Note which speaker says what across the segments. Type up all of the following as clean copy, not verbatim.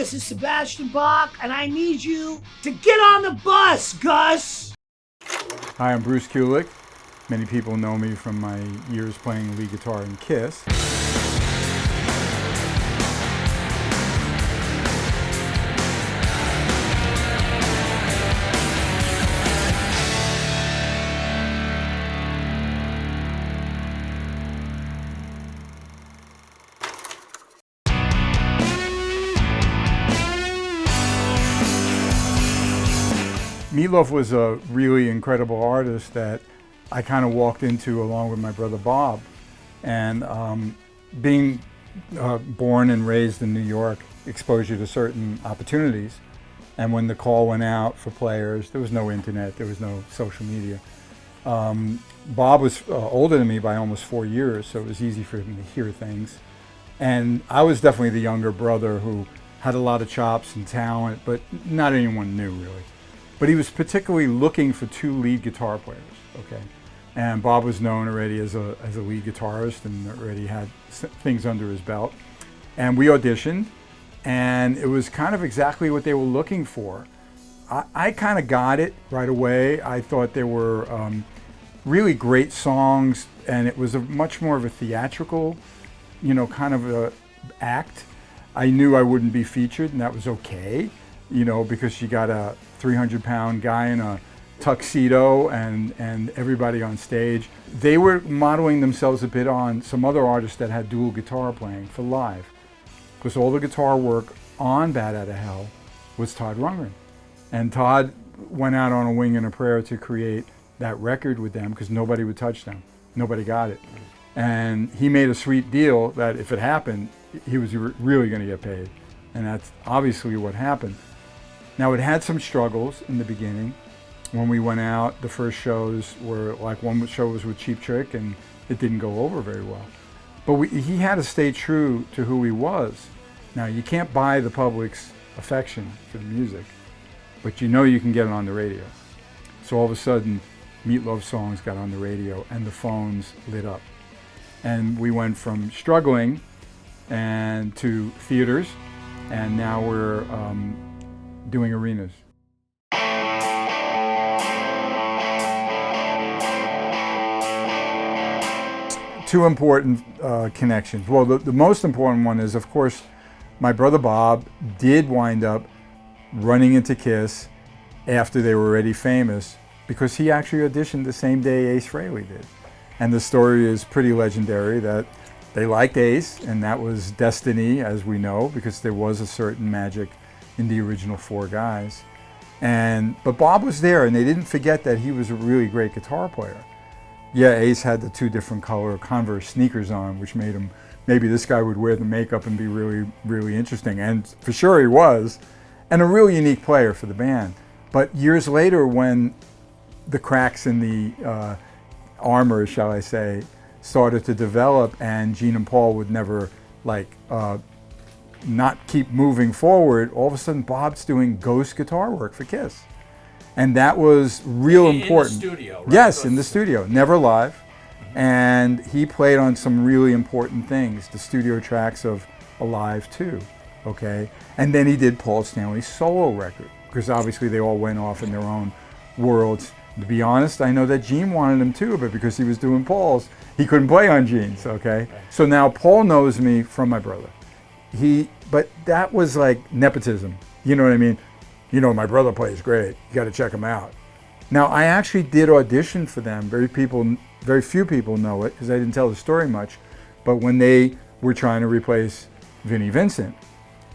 Speaker 1: This is Sebastian Bach, and I need you to get on the bus, Gus!
Speaker 2: Hi, I'm Bruce Kulick. Many people know me from my years playing lead guitar in Kiss. Meatloaf was a really incredible artist that I kind of walked into along with my brother Bob. And being born and raised in New York exposed you to certain opportunities. And when the call went out for players, there was no internet, there was no social media. Bob was older than me by almost 4 years, so it was easy for him to hear things. And I was definitely the younger brother who had a lot of chops and talent, but not anyone knew really. But he was particularly looking for 2 lead guitar players, okay? And Bob was known already as a lead guitarist and already had things under his belt. And we auditioned, and it was kind of exactly what they were looking for. I kind of got it right away. I thought they were really great songs, and it was much more of a theatrical, you know, kind of a act. I knew I wouldn't be featured, and that was okay, you know, because you got a 300-pound guy in a tuxedo and everybody on stage. They were modeling themselves a bit on some other artists that had dual guitar playing for live, because all the guitar work on Bat Out of Hell was Todd Rundgren. And Todd went out on a wing and a prayer to create that record with them because nobody would touch them. Nobody got it. And he made a sweet deal that if it happened, he was really going to get paid. And that's obviously what happened. Now, it had some struggles in the beginning. When we went out, the first shows were like, one show was with Cheap Trick and it didn't go over very well. But he had to stay true to who he was. Now, you can't buy the public's affection for the music, but you know you can get it on the radio. So all of a sudden, Meatloaf songs got on the radio and the phones lit up. And we went from struggling and to theaters, and now we're doing arenas. Two important connections. Well, the most important one is, of course, my brother Bob did wind up running into Kiss after they were already famous, because he actually auditioned the same day Ace Frehley did. And the story is pretty legendary that they liked Ace, and that was destiny, as we know, because there was a certain magic in the original 4 guys. But Bob was there, and they didn't forget that he was a really great guitar player. Yeah, Ace had the 2 different color Converse sneakers on, which made him, maybe this guy would wear the makeup and be really, really interesting. And for sure he was, and a really unique player for the band. But years later, when the cracks in the armor, shall I say, started to develop, and Gene and Paul would never not keep moving forward, all of a sudden Bob's doing ghost guitar work for Kiss. And that was real important.
Speaker 3: In the studio, right?
Speaker 2: Yes, in the studio, never live. And he played on some really important things, the studio tracks of Alive too, okay? And then he did Paul Stanley's solo record, because obviously they all went off in their own worlds. To be honest, I know that Gene wanted him too, but because he was doing Paul's, he couldn't play on Gene's, okay? So now Paul knows me from my brother. But that was like nepotism, you know what I mean? You know, my brother plays great, you gotta check him out. Now, I actually did audition for them. Very few people know it, because I didn't tell the story much, but when they were trying to replace Vinnie Vincent,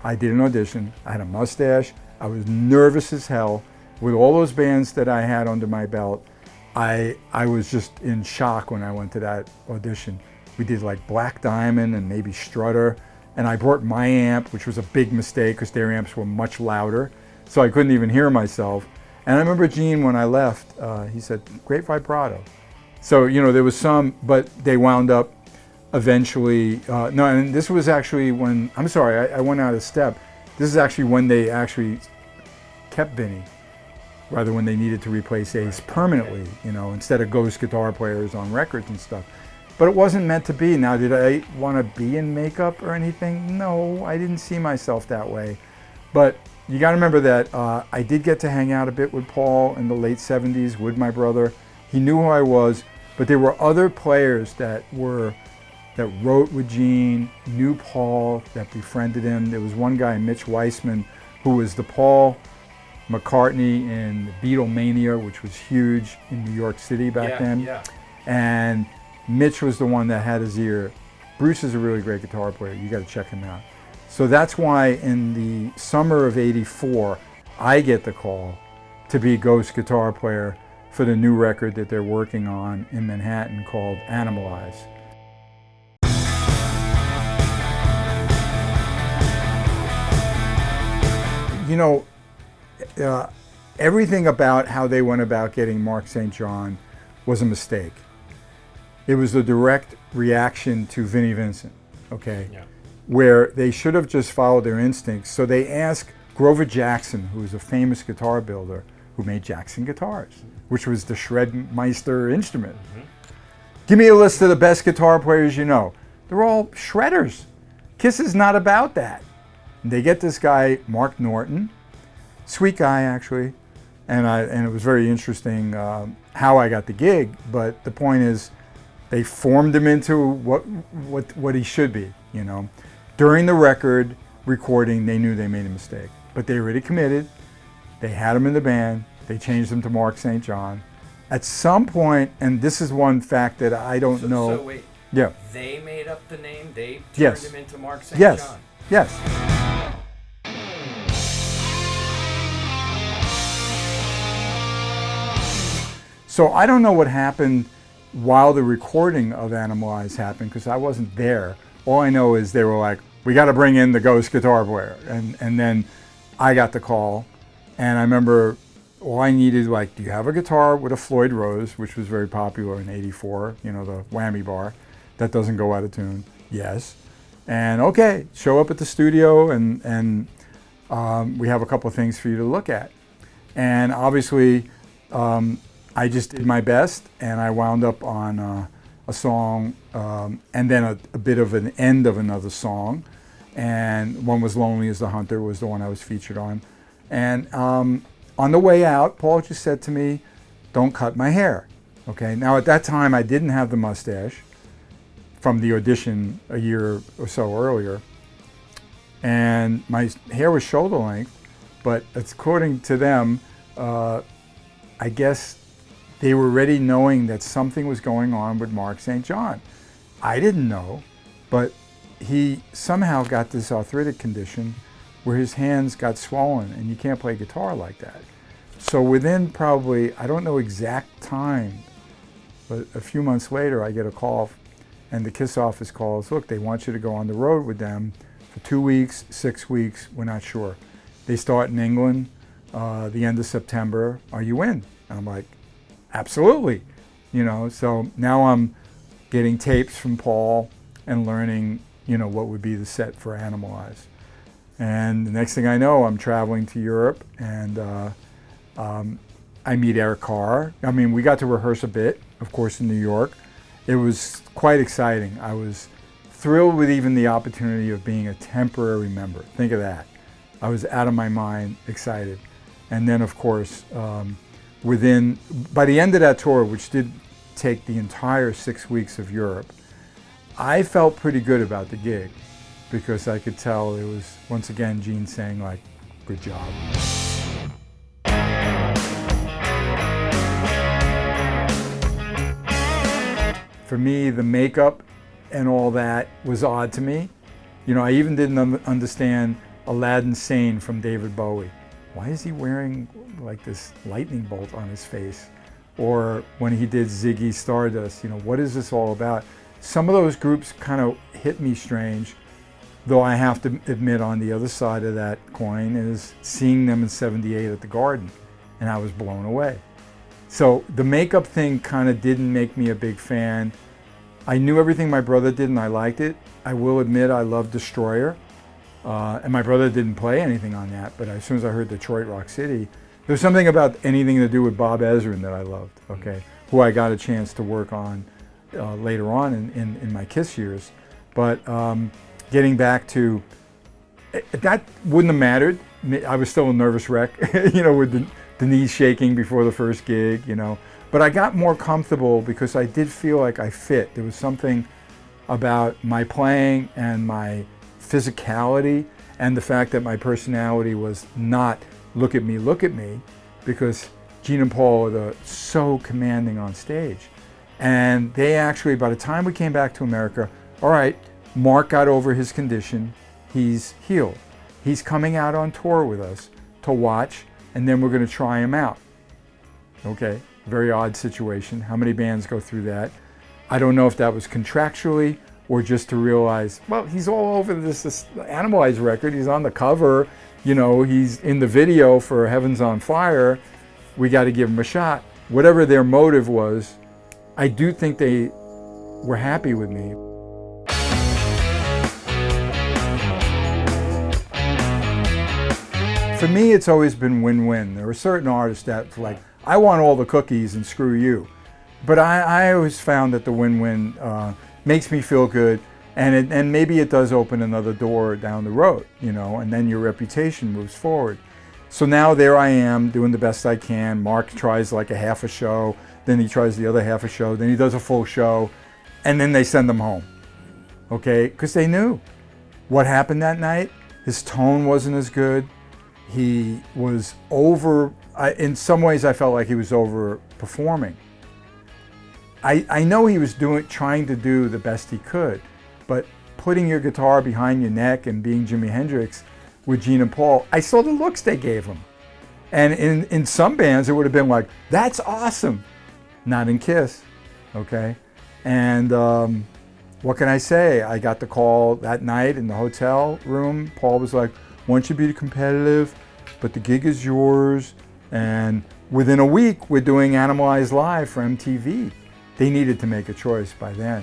Speaker 2: I did an audition, I had a mustache, I was nervous as hell. With all those bands that I had under my belt, I was just in shock when I went to that audition. We did like Black Diamond and maybe Strutter, and I brought my amp, which was a big mistake because their amps were much louder, so I couldn't even hear myself. And I remember Gene, when I left, he said, great vibrato. So, you know, there was some, but they wound up eventually, no, and this was actually when, I'm sorry, I went out of step. This is actually when they actually kept Vinnie, rather when they needed to replace Ace permanently, you know, instead of ghost guitar players on records and stuff. But it wasn't meant to be. Now, did I want to be in makeup or anything? No, I didn't see myself that way. But you got to remember that I did get to hang out a bit with Paul in the late 70s with my brother. He knew who I was, but there were other players that wrote with Gene, knew Paul, that befriended him. There was one guy, Mitch Weissman, who was the Paul McCartney in Beatlemania, which was huge in New York City back then.
Speaker 3: Yeah.
Speaker 2: And Mitch was the one that had his ear. Bruce is a really great guitar player. You got to check him out. So that's why in the summer of '84, I get the call to be ghost guitar player for the new record that they're working on in Manhattan called Animalize. You know, everything about how they went about getting Mark St. John was a mistake. It was a direct reaction to Vinnie Vincent, okay?
Speaker 3: Yeah.
Speaker 2: Where they should have just followed their instincts. So they asked Grover Jackson, who was a famous guitar builder, who made Jackson guitars, which was the Shredmeister instrument. Give me a list of the best guitar players you know. They're all shredders. Kiss is not about that. And they get this guy, Mark Norton, sweet guy actually, and it was very interesting how I got the gig. But the point is, they formed him into what he should be, you know. During the record recording, they knew they made a mistake, but they already committed. They had him in the band. They changed him to Mark St. John. At some point, and this is one fact that I don't know.
Speaker 3: So wait.
Speaker 2: Yeah.
Speaker 3: They made up the name. They turned
Speaker 2: Yes.
Speaker 3: him into Mark St.
Speaker 2: Yes.
Speaker 3: John.
Speaker 2: Yes. So I don't know what happened while the recording of Animalize happened, because I wasn't there. All I know is they were like, we got to bring in the ghost guitar player. And then I got the call, and I remember all I needed, like, do you have a guitar with a Floyd Rose, which was very popular in '84, you know, the whammy bar that doesn't go out of tune? Yes. And okay, show up at the studio, and we have a couple of things for you to look at. And obviously, I just did my best, and I wound up on a song, and then a bit of an end of another song. And one was Lonely as the Hunter, was the one I was featured on. And on the way out, Paul just said to me, don't cut my hair. Okay, now at that time I didn't have the mustache from the audition a year or so earlier. And my hair was shoulder length, but according to them, I guess they were already knowing that something was going on with Mark St. John. I didn't know, but he somehow got this arthritic condition where his hands got swollen, and you can't play guitar like that. So within probably, I don't know exact time, but a few months later I get a call, and the KISS office calls, look, they want you to go on the road with them for 2 weeks, 6 weeks, we're not sure. They start in England the end of September, are you in? And I'm like, absolutely, you know. So now I'm getting tapes from Paul and learning, you know, what would be the set for Animalize. And the next thing I know, I'm traveling to Europe, and I meet Eric Carr. I mean, we got to rehearse a bit, of course, in New York. It was quite exciting. I was thrilled with even the opportunity of being a temporary member. Think of that. I was out of my mind excited. And then, of course, by the end of that tour, which did take the entire 6 weeks of Europe, I felt pretty good about the gig, because I could tell it was, once again, Gene saying, like, good job. For me, the makeup and all that was odd to me. You know, I even didn't understand Aladdin Sane from David Bowie. Why is he wearing like this lightning bolt on his face? Or when he did Ziggy Stardust, you know, what is this all about? Some of those groups kind of hit me strange, though I have to admit, on the other side of that coin is seeing them in '78 at the Garden, and I was blown away. So the makeup thing kind of didn't make me a big fan. I knew everything my brother did and I liked it. I will admit I loved Destroyer, and my brother didn't play anything on that, but as soon as I heard Detroit Rock City, there was something about anything to do with Bob Ezrin that I loved, okay, who I got a chance to work on later on in my KISS years. But getting back to that wouldn't have mattered. I was still a nervous wreck, you know, with the knees shaking before the first gig, you know. But I got more comfortable because I did feel like I fit. There was something about my playing and my physicality and the fact that my personality was not look at me, because Gene and Paul are so commanding on stage. And they actually, by the time we came back to America, all right, Mark got over his condition, he's healed. He's coming out on tour with us to watch, and then we're going to try him out. Okay, very odd situation. How many bands go through that? I don't know if that was contractually or just to realize, well, he's all over this Animalize record. He's on the cover, you know, he's in the video for Heaven's on Fire. We got to give him a shot. Whatever their motive was, I do think they were happy with me. For me, it's always been win-win. There are certain artists that's like, I want all the cookies and screw you. But I always found that the win-win makes me feel good, and maybe it does open another door down the road, you know, and then your reputation moves forward. So now there I am doing the best I can. Mark tries like a half a show, then he tries the other half a show, then he does a full show, and then they send him home, okay? Because they knew what happened that night. His tone wasn't as good. He was in some ways I felt like he was overperforming. I know he was trying to do the best he could, but putting your guitar behind your neck and being Jimi Hendrix with Gene and Paul, I saw the looks they gave him. And in some bands, it would have been like, that's awesome. Not in Kiss, okay? And what can I say? I got the call that night in the hotel room. Paul was like, want you to be competitive, but the gig is yours. And within a week, we're doing Animalize Live for MTV. They needed to make a choice by then.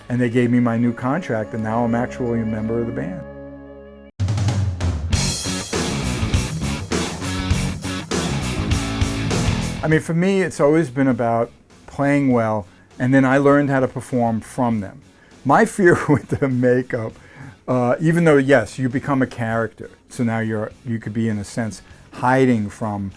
Speaker 2: And they gave me my new contract, and now I'm actually a member of the band. I mean, for me, it's always been about playing well, and then I learned how to perform from them. My fear with the makeup, even though, yes, you become a character, so now you could be, in a sense, hiding from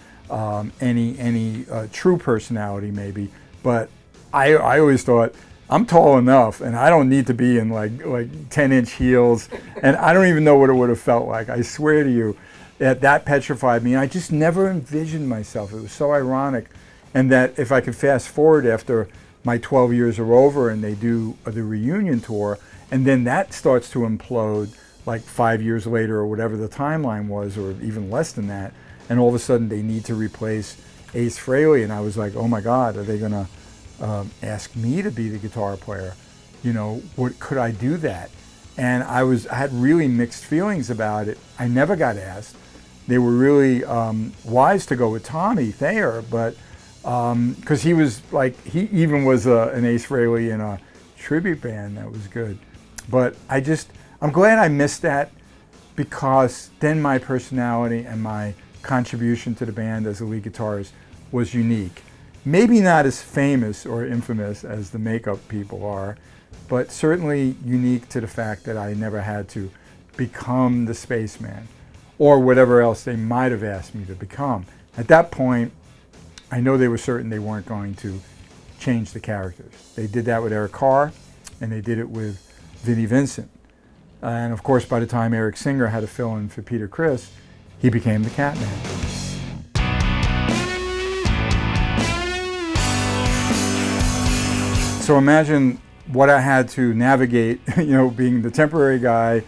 Speaker 2: any true personality, maybe, but I always thought, I'm tall enough, and I don't need to be in like 10-inch heels, and I don't even know what it would have felt like. I swear to you, that petrified me. I just never envisioned myself. It was so ironic, and that if I could fast forward after my 12 years are over and they do the reunion tour, and then that starts to implode like 5 years later or whatever the timeline was, or even less than that, and all of a sudden they need to replace Ace Frehley, and I was like, oh my God, are they gonna ask me to be the guitar player? You know, could I do that? And I had really mixed feelings about it. I never got asked. They were really wise to go with Tommy Thayer, but because he was like, he even was an Ace Frehley in a tribute band that was good. But I'm glad I missed that, because then my personality and my contribution to the band as a lead guitarist was unique. Maybe not as famous or infamous as the makeup people are, but certainly unique to the fact that I never had to become the spaceman or whatever else they might have asked me to become. At that point, I know they were certain they weren't going to change the characters. They did that with Eric Carr, and they did it with Vinnie Vincent. And of course, by the time Eric Singer had to fill in for Peter Criss, he became the Catman. So imagine what I had to navigate, you know, being the temporary guy,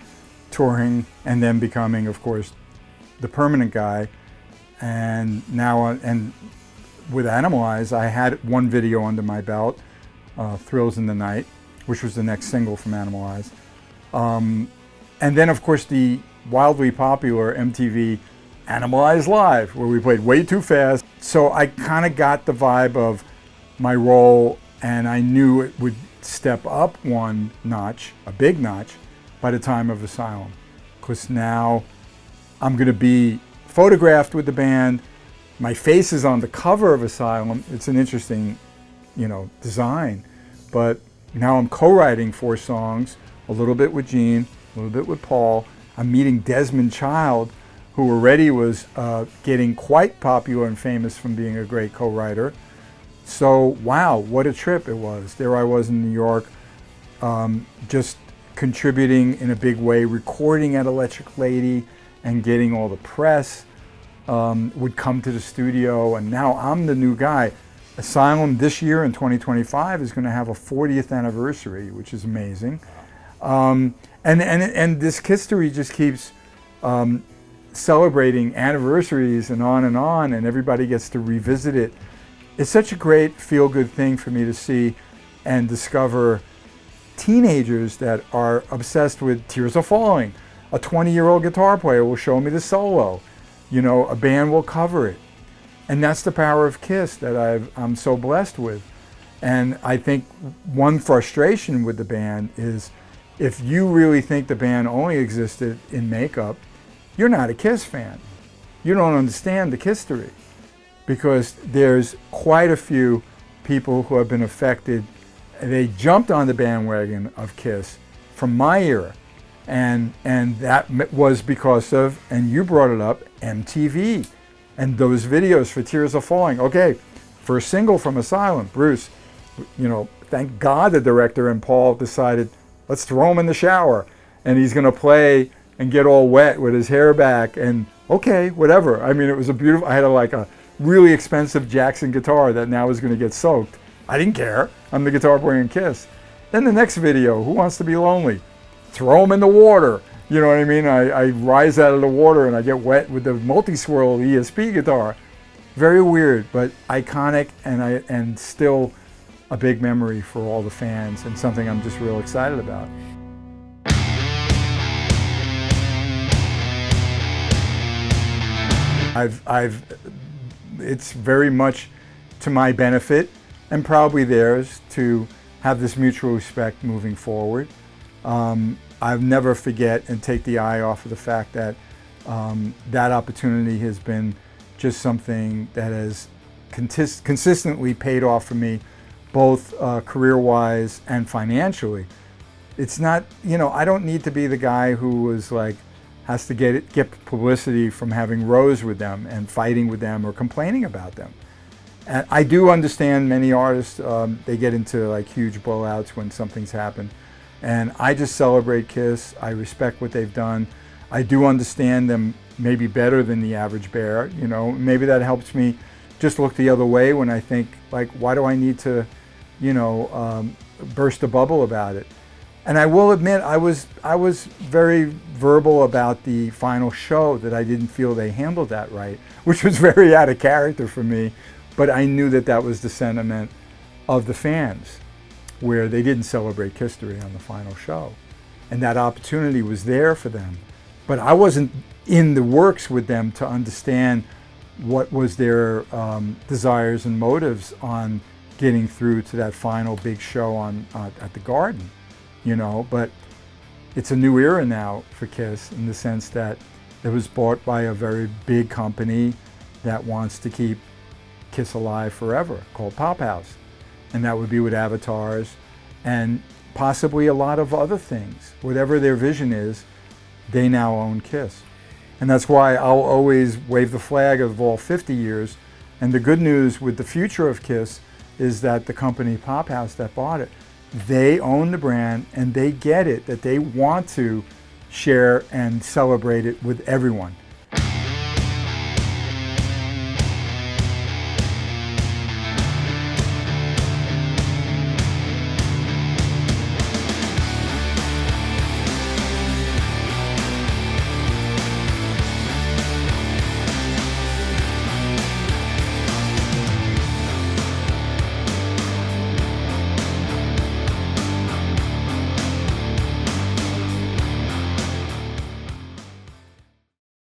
Speaker 2: touring, and then becoming, of course, the permanent guy. And now, and with Animalize, I had one video under my belt, Thrills in the Night, which was the next single from Animalize. And then, of course, the wildly popular MTV Animalize Live, where we played way too fast. So I kind of got the vibe of my role, and I knew it would step up one notch, a big notch, by the time of Asylum. Because now I'm going to be photographed with the band. My face is on the cover of Asylum. It's an interesting, you know, design. But now I'm co-writing 4 songs, a little bit with Gene, a little bit with Paul. I'm meeting Desmond Child, who already was getting quite popular and famous from being a great co-writer. So, wow, what a trip it was. There I was in New York, just contributing in a big way, recording at Electric Lady and getting all the press. Would come to the studio, and now I'm the new guy. Asylum this year in 2025 is going to have a 40th anniversary, which is amazing. And this history just keeps celebrating anniversaries and on, and everybody gets to revisit it. It's such a great feel-good thing for me to see and discover teenagers that are obsessed with Tears Are Falling. A 20-year-old guitar player will show me the solo. You know, a band will cover it. And that's the power of KISS that I'm so blessed with. And I think one frustration with the band is if you really think the band only existed in makeup, you're not a KISS fan. You don't understand the history, because there's quite a few people who have been affected. They jumped on the bandwagon of KISS from my era. And that was because of, and you brought it up, MTV and those videos for Tears Are Falling. Okay, first single from Asylum, Bruce, you know, thank God the director and Paul decided, let's throw him in the shower and he's gonna play and get all wet with his hair back, and okay, whatever. I mean, it was a beautiful, I had a really expensive Jackson guitar that now is gonna get soaked. I didn't care, I'm the guitar player in KISS. Then the next video, Who Wants to Be Lonely? Throw him in the water. You know what I mean? I rise out of the water and I get wet with the multi-swirl ESP guitar. Very weird, but iconic, and still a big memory for all the fans, and something I'm just real excited about. It's very much to my benefit, and probably theirs, to have this mutual respect moving forward. I'll never forget and take the eye off of the fact that that opportunity has been just something that has consistently paid off for me, both career-wise and financially. It's not, you know, I don't need to be the guy who was like, has to get publicity from having rows with them and fighting with them or complaining about them. And I do understand many artists, they get into like huge blowouts when something's happened. And I just celebrate KISS. I respect what they've done. I do understand them maybe better than the average bear. You know, maybe that helps me just look the other way when I think, like, why do I need to, you know, burst a bubble about it? And I will admit, I was very verbal about the final show, that I didn't feel they handled that right, which was very out of character for me. But I knew that that was the sentiment of the fans, where they didn't celebrate history on the final show. And that opportunity was there for them. But I wasn't in the works with them to understand what was their desires and motives on getting through to that final big show at the Garden, you know. But it's a new era now for KISS, in the sense that it was bought by a very big company that wants to keep KISS alive forever, called Pop House. And that would be with avatars and possibly a lot of other things. Whatever their vision is, they now own KISS. And that's why I'll always wave the flag of all 50 years. And the good news with the future of KISS is that the company Pop House that bought it, they own the brand, and they get it, that they want to share and celebrate it with everyone.